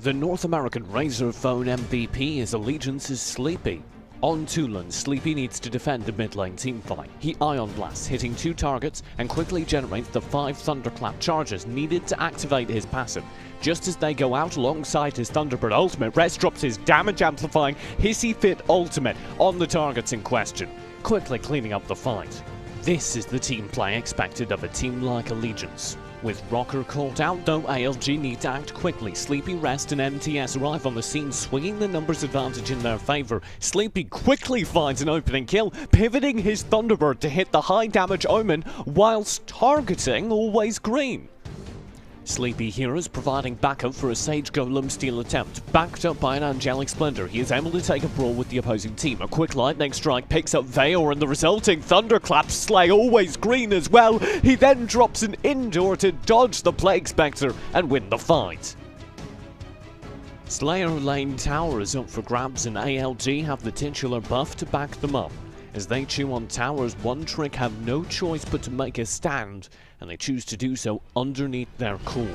The North American RAZER Phone MVP is Allegiance's Sleepy. On Toulon, Sleepy needs to defend the mid-lane teamfight. He Ion Blasts, hitting 2 targets, and quickly generates the 5 Thunderclap charges needed to activate his passive. Just as they go out alongside his Thunderbird ultimate, Rez drops his damage-amplifying Hissy Fit ultimate on the targets in question, quickly cleaning up the fight. This is the team play expected of a team like Allegiance. With Rocker caught out, though, ALG need to act quickly. Sleepy, Rest and MTS arrive on the scene, swinging the numbers advantage in their favour. Sleepy quickly finds an opening kill, pivoting his Thunderbird to hit the high damage Omen whilst targeting Always Green. Sleepy here is providing backup for a Sage Golem steal attempt. Backed up by an Angelic Splendor, he is able to take a brawl with the opposing team. A quick lightning strike picks up Valor, and the resulting Thunderclaps slay Always Green as well. He then drops an indoor to dodge the Plague Spectre and win the fight. Slayer Lane Tower is up for grabs, and ALG have the titular buff to back them up. As they chew on towers, One Trick have no choice but to make a stand, and they choose to do so underneath their core.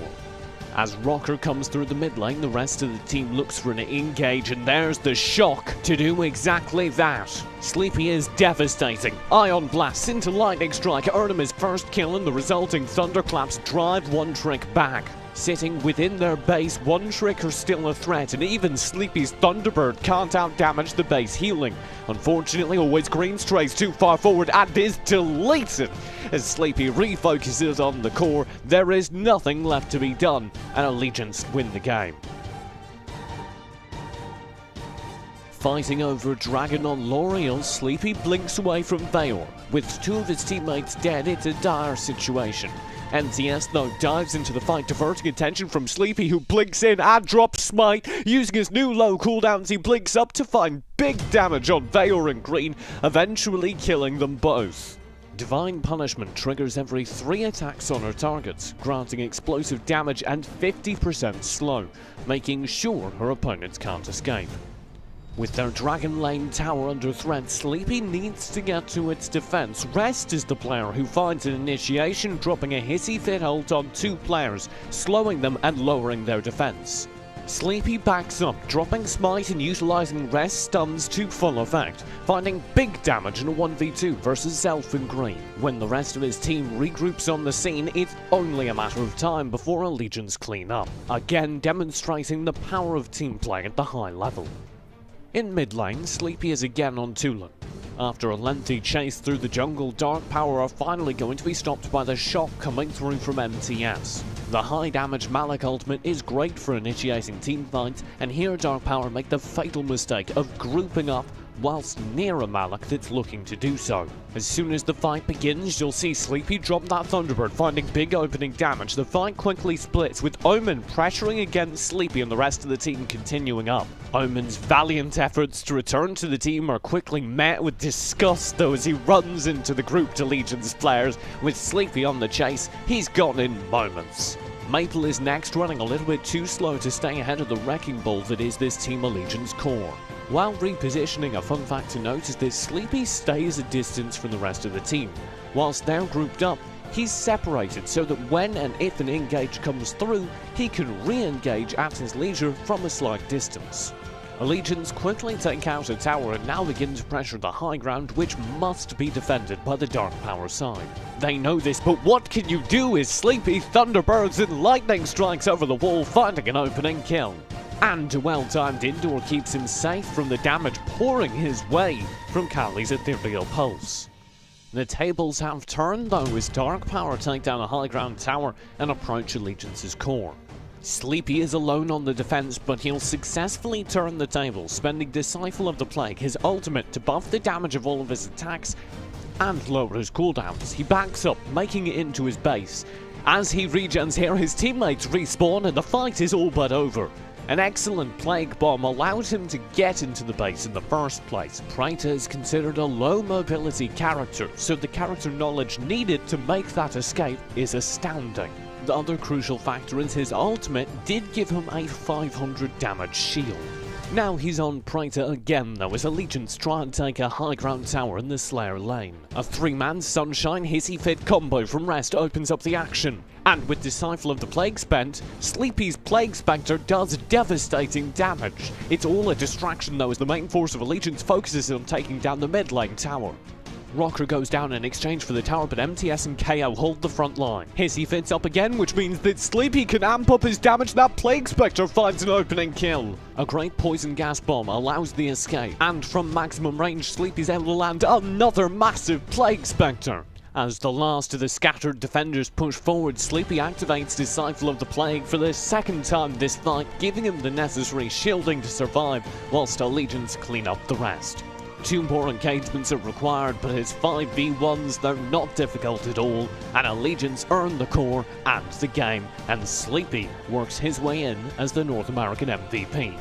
As Rocker comes through the mid lane, the rest of the team looks for an engage, and there's the shock to do exactly that. Sleepy is devastating. Ion blasts into Lightning Strike, earn him his first kill, and the resulting Thunderclaps drive One Trick back. Sitting within their base, One Trick are still a threat, and even Sleepy's Thunderbird can't out-damage the base healing. Unfortunately, Always Green strays too far forward and is deleted. As Sleepy refocuses on the core, there is nothing left to be done, and Allegiance win the game. Fighting over Dragon on L'Oreal, Sleepy blinks away from Valor. With 2 of his teammates dead, it's a dire situation. MTS, though, dives into the fight, diverting attention from Sleepy, who blinks in and drops Smite. Using his new low cooldowns, he blinks up to find big damage on Valor and Green, eventually killing them both. Divine Punishment triggers every 3 attacks on her targets, granting explosive damage and 50% slow, making sure her opponents can't escape. With their Dragon Lane Tower under threat, Sleepy needs to get to its defense. Rest is the player who finds an initiation, dropping a Hissy Fit ult on 2 players, slowing them and lowering their defense. Sleepy backs up, dropping Smite and utilizing Rest stuns to full effect, finding big damage in a 1v2 versus Self and Green. When the rest of his team regroups on the scene, it's only a matter of time before Allegiance clean up, again demonstrating the power of team play at the high level. In mid lane, Sleepy is again on Toulon. After a lengthy chase through the jungle, Dark Power are finally going to be stopped by the shock coming through from MTS. The high damage Malik ultimate is great for initiating teamfights, and here Dark Power make the fatal mistake of grouping up whilst near a Malik that's looking to do so. As soon as the fight begins, you'll see Sleepy drop that Thunderbird, finding big opening damage. The fight quickly splits, with Omen pressuring against Sleepy and the rest of the team continuing up. Omen's valiant efforts to return to the team are quickly met with disgust, though, as he runs into the grouped Allegiance players. With Sleepy on the chase, he's gone in moments. Maple is next, running a little bit too slow to stay ahead of the wrecking ball that is this Team Allegiance core. While repositioning, a fun fact to note is that Sleepy stays a distance from the rest of the team. Whilst they're grouped up, he's separated so that when and if an engage comes through, he can re-engage at his leisure from a slight distance. Allegiance quickly take out a tower and now begin to pressure the high ground, which must be defended by the Dark Power side. They know this, but what can you do as Sleepy Thunderbirds and Lightning Strikes over the wall, finding an opening kill. And a well-timed indoor keeps him safe from the damage pouring his way from Kali's Ethereal Pulse. The tables have turned, though, as Dark Power take down a high ground tower and approach Allegiance's core. Sleepy is alone on the defense, but he'll successfully turn the tables, spending Disciple of the Plague, his ultimate, to buff the damage of all of his attacks and lower his cooldowns. He backs up, making it into his base. As he regens here, his teammates respawn and the fight is all but over. An excellent Plague Bomb allowed him to get into the base in the first place. Praetor is considered a low mobility character, so the character knowledge needed to make that escape is astounding. The other crucial factor is his ultimate did give him a 500 damage shield. Now he's on Praetor again though, as Allegiance try and take a high ground tower in the Slayer lane. A 3-man Sunshine Hissy Fit combo from Rest opens up the action. And with Disciple of the Plague spent, Sleepy's Plague Spectre does devastating damage. It's all a distraction though, as the main force of Allegiance focuses on taking down the mid lane tower. Rocker goes down in exchange for the tower, but MTS and KO hold the front line. Hissy Fits up again, which means that Sleepy can amp up his damage. That Plague Spectre finds an opening kill. A great poison gas bomb allows the escape, and from maximum range, Sleepy's able to land another massive Plague Spectre. As the last of the scattered defenders push forward, Sleepy activates Disciple of the Plague for the second time this fight, giving him the necessary shielding to survive, whilst Allegiance clean up the rest. 2 more engagements are required, but his 5v1s, they're not difficult at all, and Allegiance earn the core and the game, and Sleepy works his way in as the North American MVP.